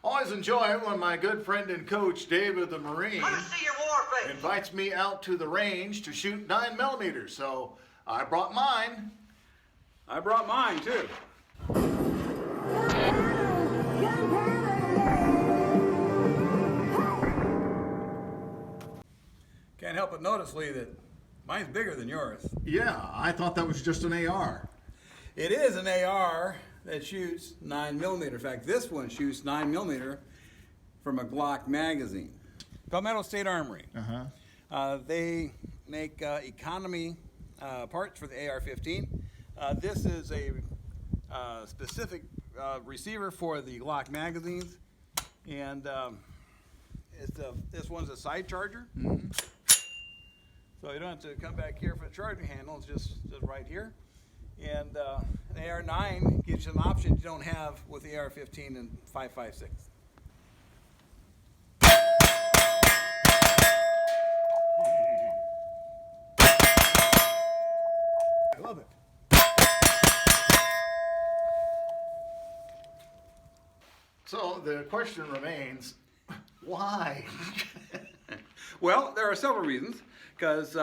Always enjoy it when my good friend and coach, David the Marine, Let me see your war face. invites me out to the range to shoot 9mm. So I brought mine. I brought mine too. Can't help but notice, Lee, that mine's bigger than yours. Yeah, I thought that was just an AR. It is an AR that shoots 9mm. In fact, this one shoots 9mm from a Glock magazine. Palmetto State Armory. They make economy parts for the AR-15. This is a specific receiver for the Glock magazines, and this one's a side charger. So you don't have to come back here for the charging handle. It's just right here. And an AR-9 gives you some options you don't have with the AR-15 and 5.56. I love it. So the question remains, why? Well, there are several reasons, because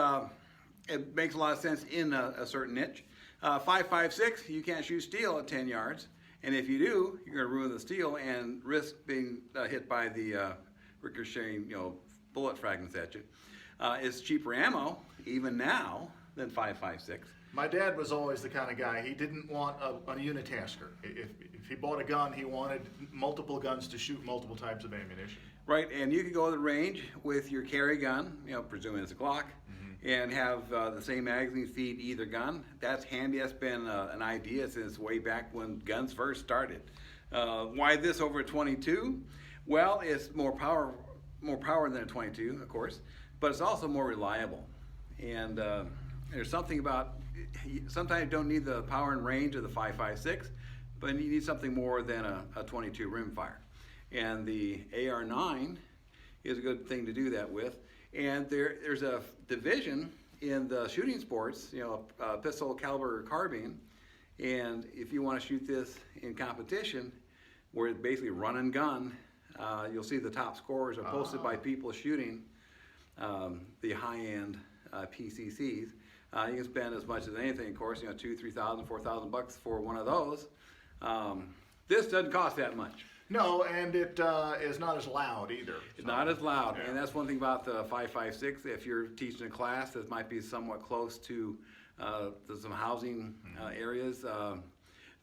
it makes a lot of sense in a certain niche. 5.56, you can't shoot steel at 10 yards, and if you do, you're going to ruin the steel and risk being hit by the ricocheting, bullet fragments at you. It's cheaper ammo, even now, than 5.56. My dad was always the kind of guy, he didn't want a unitasker. If he bought a gun, he wanted multiple guns to shoot multiple types of ammunition. Right, and you can go to the range with your carry gun, presuming it's a Glock, and have the same magazine feed either gun. That's handy. That's been an idea since way back when guns first started. Why this over a 22? Well, it's more power than a 22, of course, but it's also more reliable. And there's something about, sometimes you don't need the power and range of the 5.56, but you need something more than a 22 rimfire. And the AR-9 is a good thing to do that with. And there's a division in the shooting sports, pistol caliber carbine. And if you want to shoot this in competition, where it's basically run and gun, you'll see the top scores are posted by people shooting the high-end PCCs. You can spend as much as anything, of course, $2,000, $3,000, $4,000 for one of those. This doesn't cost that much. No, and it is not as loud either. It's not as loud, Yeah. and that's one thing about the 5.56. If you're teaching a class that might be somewhat close to some housing areas,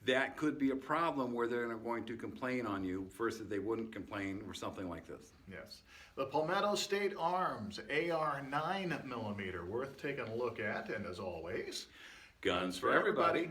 that could be a problem where they're going to complain on you versus they wouldn't complain for something like this. Yes. The Palmetto State Arms AR 9mm, worth taking a look at, and as always, Guns for everybody.